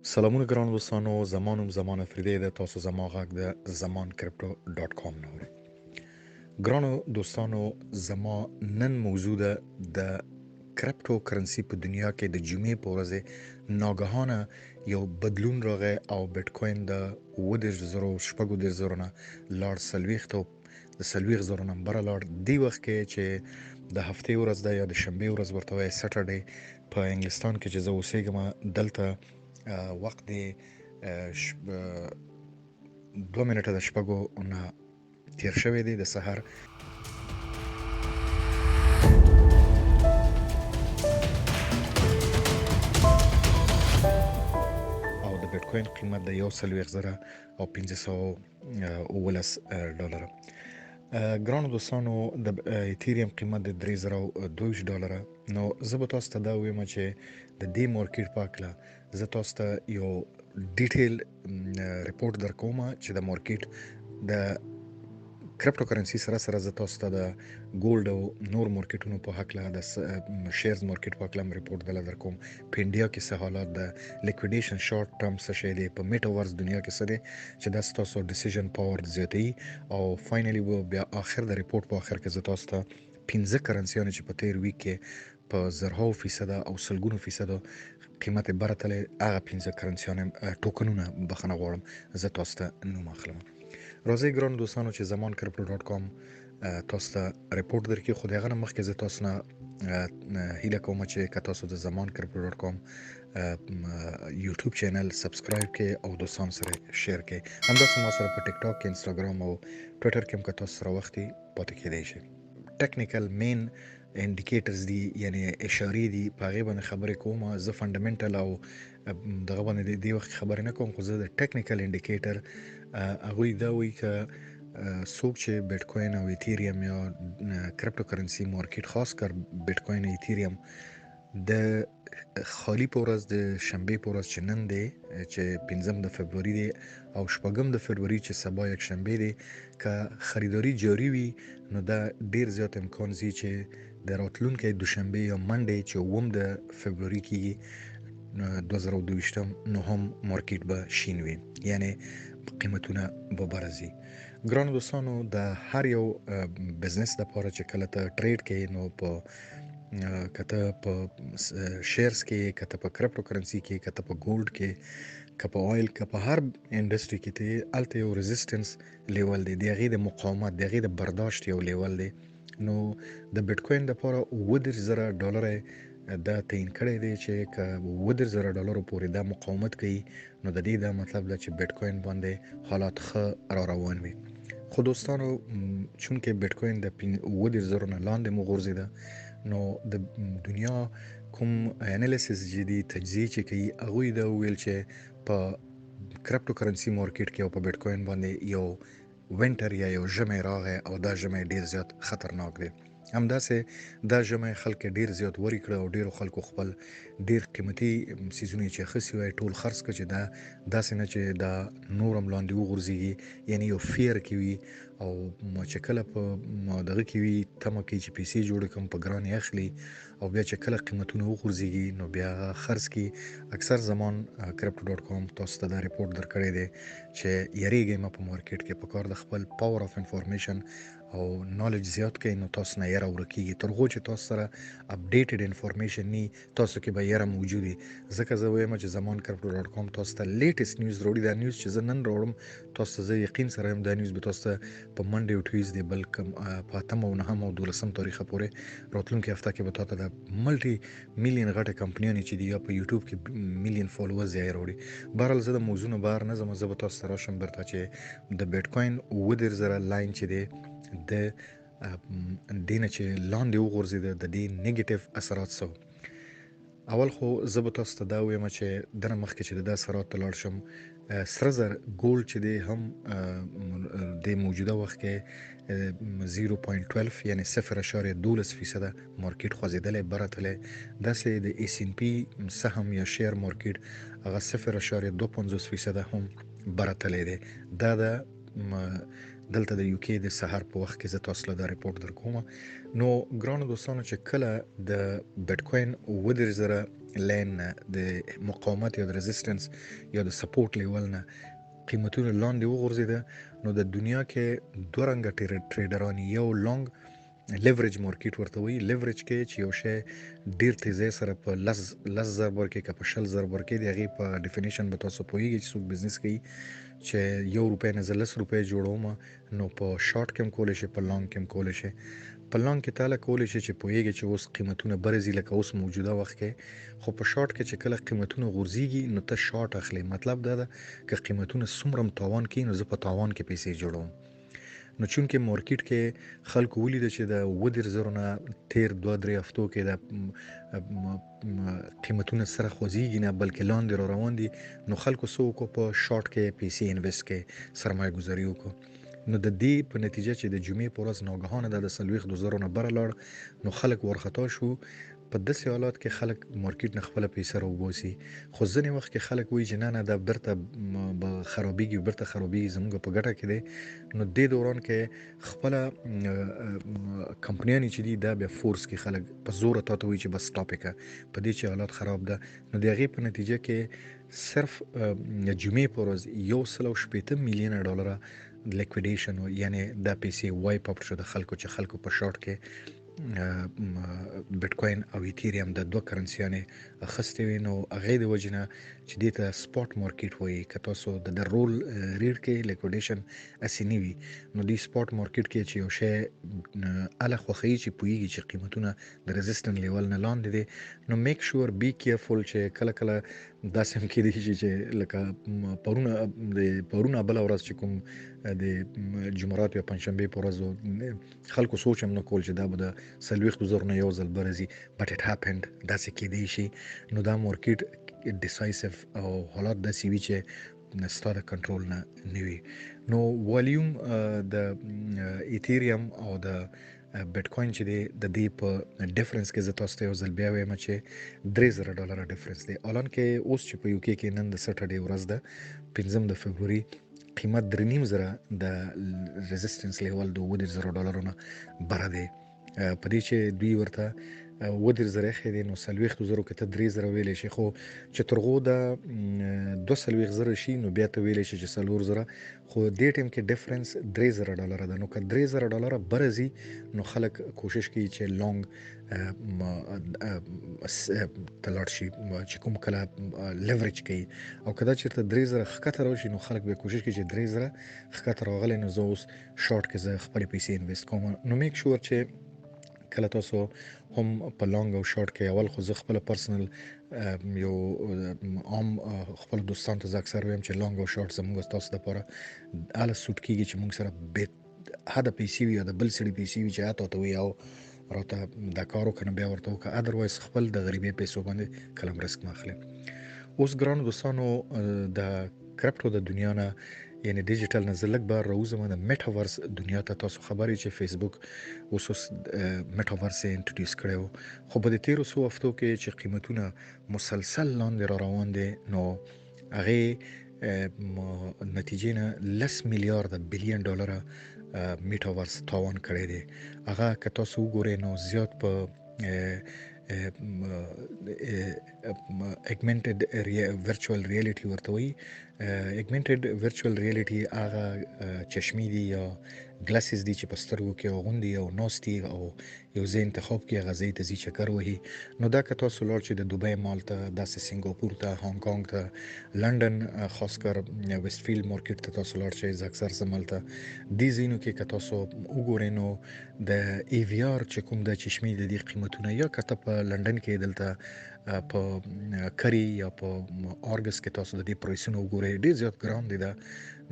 سلامونه ګرانو دوستانو، زمانم زمان افریدی ده. تاسو زما غږ د زمان کرپټو ډاټ کام نه اورئ. ګرانو دوستانو، زما نن موضوع ده د کرپټو کرنسی په دنیا کې د جمعې په ورځ ناګهانه یو بدلون راغی او بیټ کوین د 40,000 نه لاړ 40,000 نه بره لاړ. دی وخت کې چې د هفتې ورځ ده یا د شنبې ورځ ورته وایي سټرډې په انګلستان کې چې زه اوسېږم دلته وخت دی 2 منټه د شپږو نه تیر شوی دی د سحر. او د بیټ کوین قیمت د 1,40,517 ډالره. ګرانو دوستانو، د ایتھیریم قیمت د 3,022 ډالره. نو زه به تاسو ته دا وایم چې د دې مارکیټ په اړه زه تاسو ته یو ډیټیل ریپورت درکوم چې د مارکیټ د کرپټو کرنسی سره سره زه تاسو ته د ګولډ او نور مارکیټونو په حق له د شیرز مارکیټ په حق له ریپورت درکوم. په انډیا کې څه حالات د لیکویډیشن شارټ ټرم څه شی دی، په میټاورس دنیا کې څه دی چې دا تاسو ډیسیژن پاور زیاتوي. او فاینلی بیا اخر د ریپورت په اخر کې زه تاسو ته 15 کرنسیانو چې په تیر ویک کې په زرهاو فیصده او سلګونو فیصده قیمت برتله هغه 15 کرنسیانو ټوکنونه بخنه غواړم زه تاسو ته نوم اخلم. راځئ ګرانو دوستانو چې زمان کرپټو ډاټ کام تاسو ته ریپورت درکړي. خو د هغه نه مخکې زه تاسو نه هیله کوم چې که تاسو د زمان کرپټو ډاټ کام یوټیوب چینل سبسکرایب کړئ او دوستانو سره شیر کړئ. همداسې ما سره په ټیک ټاک کې، انسټاګرام او ټویټر کې هم که تاسو سره وخت پاتې کېدای شي. ټیکنیکل مین انډیکیټرز دي، یعنی اشارې دي، په هغې باندې خبرې کوم. زه فنډامنټل او دغه باندې دې وخت خبرې نه کوم، خو زه د ټیکنیکل انډیکیټر هغوی دا وایي که څوک چې بیټ کوین او ایتھیریم یا کرپټو کرنسی مارکیټ، خاص کر بیټ کوین او ایتھیریم، د خالی په ورځ د شنبې په ورځ چې نن دی چې 5 د فبروري دی او 8 د فبروري چې سبا یک شنبه دی، که خریداري جاری وي نو دا ډیر زیات امکان زی چې د راتلونکي دوشنبه یا منډه چې 9 د فبروري کېږي 2022 نو هم مارکیټ به شین وي، یعنی قیمتونه به برازي. ګرانو دوستانو، د هر یو بزنس د لپاره چې کله ته ټریډ کوي نو په کته په شیرز کې، کته په کرپټو کرنسی کې، کته په ګولډ کې، که په اویل، که په هر انډستری کې ته الته یو ریزिस्टنس لیول دی، دغه د مقاومت، دغه د برداشت یو لیول دی. نو د بیټ کوین د لپاره 40,000 ډالر دا تعین کړی دی چې که 40,000 ډالر پورې دا مقاومت کوي نو د دې دا مطلب ده چې بیټ کوین باندې حالات ښه را روان وي. خو دوستانو، چونکه بیټ کوین د 40,000 نه لاندې مو غورځیده نو د دنیا کوم انالیسس جدي تجزیه چې کوي هغه دا ویل چې په کرپټو کرنسی مارکیټ کې او په بیټ کوین باندې یو وینټر یا یو ژمی راغی او دا ژمی ډیر زیات خطرناک دی. همداسې دا ژمی خلک ډیر زیات وری کړ او ډیرو خلکو خپل ډیر قیمتي سیزونه چې خسي وای ټول خرڅ کړ چې دا داسې نه چې دا نورم لاندې وغورځيږي، یعنی یو فیر کوي او چې کله په دغه کې وي تمه کوي چې پیسې جوړ کوم په ګران اخلي او بیا چې کله قیمتونه وغورځيږي نو بیا خرڅ کی. اکثر زمان کرپټو ډاټ کام تاسو ته دا ریپورت درکړی دی چې یریږي ما په مارکیټ کې په کار د خپل پاور اف انفارمیشن او نالج زیات کړئ نو تاسو نه یره ورکیږي ترغو چې تاسو سره اپډیټډ انفارمیشن ني تاسو کې به یره موجودي. ځکه زه وایم چې زمان کرپټو ډاټ کام تاسو ته لیټیسټ نیوز وروړي. دا نیوز چې زه نن راوړم تاسو ته یقین سره هم دا نیوز به تاسو ته په منډه او ټویزډے بلکې په 8 او 9 او 12 تاریخ پورې راتلونکي هفته کې به تاسو ته د ملټي میلیون غټه کمپنیونه چې دی په یوټیوب کې میلیون فالوورز یې وروړي. بهرحال زه د موضوع نه بهر نه زما زه به تاسو سره شم برته چې د بیټ کوین 40,000 لاین چې دی د دینه چې لاندې وغورځید د دې نیگیټیو اثرات سو. اول خو زه به تاسو ته دا وایم چې دنه مخکې چې د اثرات لاړ شم، سره زر ګولډ چې دی هم د موجوده وخت کې 0.12 یعنی 0.12% مارکیټ خوځیدلې براتله. داسې د اس ان پی سهم یا شیر مارکیټ هغه 0.25% هم براتله دی. دا د دلته د یو کې د سحر په وخت کې زه تاسو له دا ریپورت درکوم. نو ګرانو دوستانو چې کله د بیت کوین ودر زره لین د مقاومت یا د ريزिस्टنس یا د سپورټ لیول نه قیمتونه لاندې وغورځیده، نو د دنیا کې دوه رنګه ټریډران، یو لونګ لیوریج مارکیټ ورته وي. لیوریج کې چې یو شی ډیر تیزی سره په لس ضرب ورکې که په 60 ضرب ورکې د هغې په ډیفینیشن به تاسو پوهیږئ چې څوک بزنس کوي چې 1 روپۍ نه زه 10 روپۍ جوړوم، نو په شارټ کې هم کولی شي، په لانګ کې هم کولی شي. په لانګ کې تاله کولی شي چې پوهیږئ چې اوس قیمتونه برځي لکه اوس موجوده وخت کې، خو په شارټ کې چې کله قیمتونه غورځيږي نو ته شارټ اخلي. مطلب دا ده که قیمتونه څومره هم تاوان کوي نو زه په تاوان کې پیسې جوړوم. نو چونکې مارکیټ کې خلکو ولیده چې د 10,000 نه تیر 2-3 هفتو کې د قیمتونه سره خوځېږي نه بلکې لاندې را روان دي، نو خلکو څه وکړو په شارټ کې پیسې انویسټ کې سرمایه ګذاري وکړو. نو د دې په نتیجه چې د جمعې په ورځ ناګهانه د 40,000 نه بره لاړ، نو خلک ورخطا شو. په داسې حالات کې خلک مارکیټ نه خپله پیسه راوباسي، خو ځینې وخت کې خلک وایي چې نه دا بیرته به خرابېږي، بیرته خرابېږي، زموږ په ګټه کې دی. نو دې دوران کې خپله کمپنیانې چې دي دا بیا فورس کې خلک په زوره تا ته وایي چې بس سټاپ یې کړه، په دې چې حالات خراب ده. نو د هغې په نتیجه کې صرف جمعې په ورځ 180 میلیونه ډالره لیکویډیشن، یعنی دا پیسې وایپ اپ شو د خلکو چې خلکو په شارټ کې بیت کوین او ایتھیریم د دوه کرنسیانې اخیستې وي. نو هغې د وجې نه چې دې ته سپاټ مارکیټ وایي، که تاسو د رول ریډ کې لیکویډیشن هسې نه وي، نو دې سپاټ مارکیټ کې چې یو شی هله خوښوي چې پوهیږي چې قیمتونه د ريزिस्टنس لیول نه لاندې دي، نو میک شور بی کیرفول چې کله کله داسې هم کېدای شي چې لکه پرونه بله ورځ چې کوم د جمعرات یا پنجشنبې په ورځ خلکو سوچ هم نه کول چې دا به د 40,000 نه یو ځل برځي، بټ اټ هاپند، داسې کېدای شي. نو دا مارکیټ ډیسایسیو او حالات داسې وي چې ستا د کنټرول نه وي. نو والیوم د ایتھیریم او د بیت کوین چې دی د دې په ډیفرنس کې زه تاسو ته یو ځل بیا وایم چې $3,000 ډیفرنس دی. حالان کې اوس چې په یو کې نن د سټرډې ورځ ده 5 د فبروري، قیمت 3,500 د ريزिस्टنس لیول د $10,000 نه بره دی. په دې چې دوی ورته 10,000 خې دي، نو 40,000 کې ته 3,000 ویلی شي، خو چې ترغو د 42,000 شي نو بیا ته ویلی شي چې 4,000، خو دې ټیم کې ډیفرنس $3,000 ده. نو که $3,000 برځي نو خلک کوشش کوي چې لونګ تلاړ شي چې کوم کله لیوریج کوي، او که دا چېرته 3,000 ښکته راشي نو خلک بیا کوشش کوي چې 3,000 ښکته راغلی نو زه اوس شارټ کې زه خپلې پیسې انویسټ کوم. نو میک شور چې کله تاسو هم په لانګ او شارټ کې اول خو زه خپل پرسنل یو عام خپل دوستانو ته زه اکثر وایم چې لانګ او شارټ زموږ تاسو لپاره هله سوټ کېږي چې موږ سره بې حده پیسې وي یا د بل سړي پیسې وي چې اته ورته وایي او راته دا کار وکړه، بیا ورته وکړه، ادروایز خپل د غریبۍ پیسو باندې کله هم رسک مه اخلئ. اوس ګرانو دوستانو د کرپټو د دنیا نه یعنی ډیجیټل نه زه لږ بهر راوځم د میټاورس دنیا ته. تاسو خبر یې چې فیسبوک اوس میټاورس یې انټروډیوس کړی و، خو په دې تیرو څو هفتو کې چې قیمتونه مسلسل لاندې را روان دي، نو هغې نتیجې نه 10 میلیارده بلین ډالره میټاورس تاوان کړی دی. هغه که تاسو وګورئ نو زیات په اګمنټډ ورچوال ریالټي ورته وایي. اګمنټډ ورچوال ریالټي هغه چشمې دي یا ګلاسز دي چې په سترګو کې اغوندي او ناستي او یو ځای انتخاب کې هغه ځای ته ځي چکر وهي. نو دا که تاسو لاړ شئ د دوبۍ مال ته، داسې سنګاپور ته، هانګ کانګ ته، لندن، خاص کر ویسټ فیلډ مارکیټ ته تاسو لاړ شئ، زه اکثر ځم هلته. دې ځایونو کې که تاسو وګورئ نو د ای وی آر چې کوم د چشمې د دې قیمتونه، یا که ته په لندن کې دلته په کری یا په اورګس کې تاسو د دې پرایسونه وګورئ ډېر زیات ګران دي. دا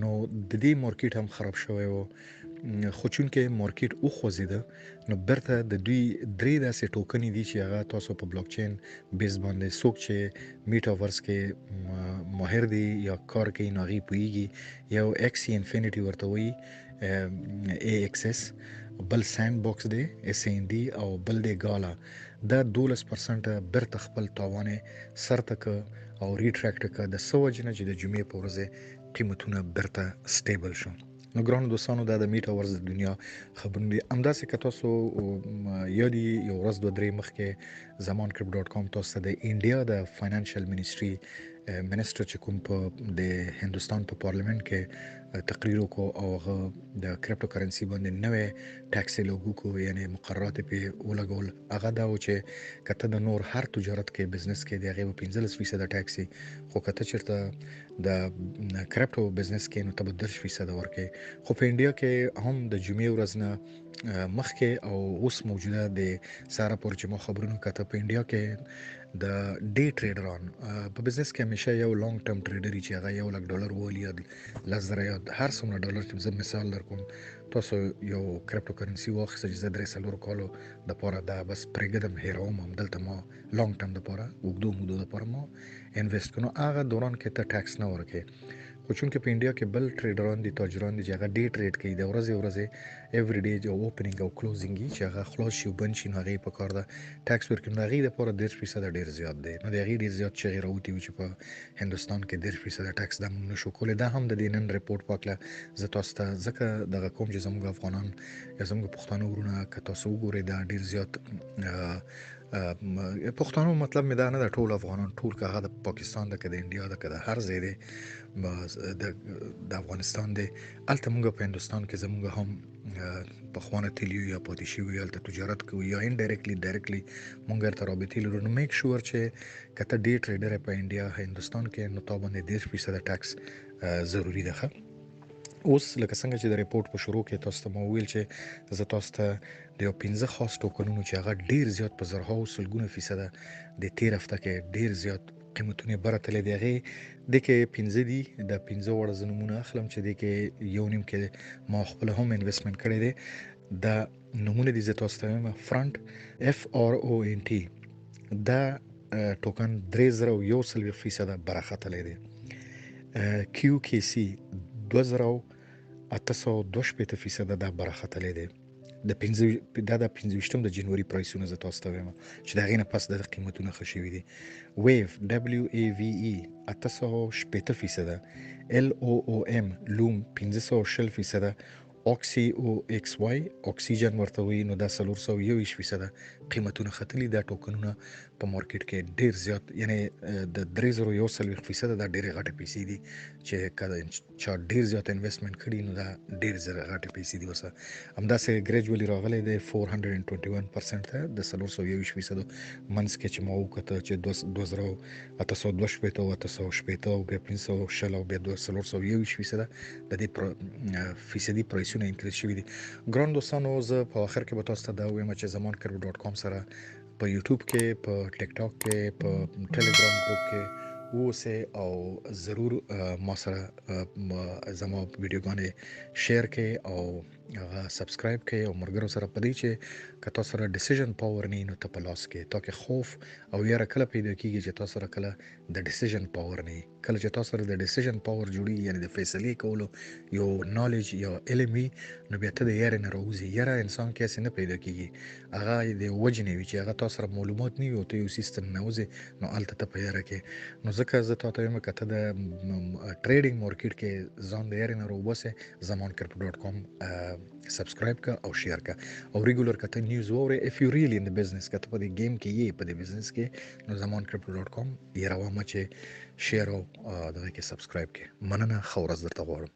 نو د دې مارکیټ هم خراب شوی و، خو چونکې مارکیټ وخوځېده نو بیرته د دوی 3 داسې ټوکنې دي چې هغه تاسو په بلاک چین بیس باندې څوک چې میټاورس کې ماهر دی یا کار کوي نو هغې پوهیږي. یو ایکسي انفینټي ورته وایي اے ایکس ایس، بل سینډ باکس دی SAND، او بل دی ګالا. دا 12% بیرته خپل تاوان سرته که او ریټریکټ که د څه وجې نه چې د جمعې په ورځ قیمتونه بیرته سټیبل شو. نو ګرانو دوستانو دا د میټاورس د دنیا خبرونه دي. همداسې که تاسو یادي یو ورځ دوه درې مخکې زمان کرپټ ډاټ کام تاسو ته د انډیا د فاینانشل منیسټري منیسټر چې کوم په د هندوستان په پارلیمنت کې تقریر وکړو او هغه د کرپټو کرنسي باندې نوې ټاکس لګو کو یعنی مقررات په ولګول. هغه دا و چې کته د نور هر تجارت کې بزنس کې د هغه 15% ټاکسي خو کته چیرته د کرپټو بزنس کې نو ته 10% ورکې. خو په انډیا کې هم د جمعې ورځ نه مخکې او اوس موجوده د ساره پورې چې مو خبرونه کته په انډیا کې د ډی ټریډران په بزنس کې همیشه یو لانګ ټرم ټریډر چې هغه $1,00,000 وولي یا $10,000 یا هر څومره ډالر چې زه مثال درکوم تاسو یو کرپټو کرنسي واخیسته چې زه 3 کالو د پاره دا بس پرېږدم هیروم هم دلته ما لانګ ټرم د پاره وګدو مودو د پاره ما انویست کړو هغه دوران کې ته ټاکس نه ورکې. خو چونکې په انډیا کې بل ټریډران دي تاجران دي چې هغه ډی ټریډ کوي د ورځې ایوری ډے جو اوپننګ او کلوزینګ چې هغه خلاص شي بند شي نو هغه په کار ده ټاکس ورکړي. هغه د پوره 10% ډیر زیات دی. نو د هغه ډیر زیات چې راوتی چې په هندستان کې 10% ټاکس د نشو کولای. دا هم د دینن ریپورت پاکله زه تاسو ته ځکه د کوم چې زموږ افغانان یا زموږ پښتانه ورونه که تاسو وګورئ دا ډیر زیات پښتنو مطلب مې دا نه د ټول افغانان ټول که د پاکستان د کده انډیا د کده هر ځای دی د افغانستان دی الته موږ په هندستان کې زموږ هم په خوانه تلیو یا پاتې شي الته تجارت کوي یا انډایرکټلی ډایرکټلی موږ ته رابطې لرو. نو میک شور چې کته ډی ټریډر په انډیا هندستان کې نو تابانه 10% ټاکس ضروری ده. اوس لکه څنګه چې د ریپورت په شروع کې تاسو ته مو ویل چې زه تاسو ته د یو 15 خاص ټوکنونو چې هغه ډیر زیات په زرهاو سلګونه فیصد د تیر هفته کې ډیر زیات قیمتونه برتلې دی. هغه د کې 15 دي د 15 وړ زنمونه اخلم چې د کې یو نیم کې ما خپل هم انویسټمنت کړی دی. دا نمونه دي زه تاسو ته فرانت FRONT دا ټوکن 3001% برخه دی. QKC 2802% دا برخه دی. د 15 د جنوري پرایسونه زه تاسو ته وایم چې دا غینه پس د قیمتونه خشوي دي. ویو WAVE 860%، LOOM لوم 1520%، اوکسی او ایکس واي اکسیجن ورته وي نو دا 421% قیمتونه ختلي. دا ټوکنونه په مارکیټ کې ډیر زیات یعنی د 3041% دا ډیر غټه پیسې دي چې کله چا ډیر زیات انویسټمنت کړي نو دا ډیر زیات غټه پیسې دي. وسه همداسې ګریجوالي راغلی دی 421% ته د 421% منځ کې چې ما وکړه چې 2820 او 860 او بیا 500 او بیا 421% د دې فیصدي پرایسونه انکریز شوي دي. ګران دوستانو زه په اخر کې به تاسو ته دا وایم چې زمان کرپټ ډاټ کام سره په یوټیوب کې په ټیک ټاک کې په ټلګرام ګروپ کې اوسه او ضرور ما سره زما ویډیوګانې شیر کړئ او هغه سبسکرایب کړئ او مرګرو سره پدې چې که تاسو سره ډیسیژن پاور نه نو ته په لاس کې تاکي خوف او یاره کله پیدا کیږي چې تاسو سره کله د ډیسیژن پاور نه کله چې تاسو سره د ډیسیژن پاور جوړي یعنی د فیصله کولو یو نالج یا علم نو بیا ته د یاره نه راوځي. یاره انسان کې څه نه پیدا کیږي هغه د وجنې وی چې هغه تاسو سره معلومات نه وي ته یو سیستم نه وځي نو الته ته په یاره کې نو ځکه زه تاسو ته کته د ټریډینګ مارکیټ کې ځان د یاره نه راوبسه زمان کرپټ ډاټ کام سبسکرایب کا او شیر کا او ریګولر کته نیوز وره اف یو ریلی ان د بزنس کته په دې گیم کې یې په دې بزنس کې نو زمان کرپټ ډاټ کام یې راوامه چې شیر او دغه کې سبسکرایب کې مننه خورز درته غواړم.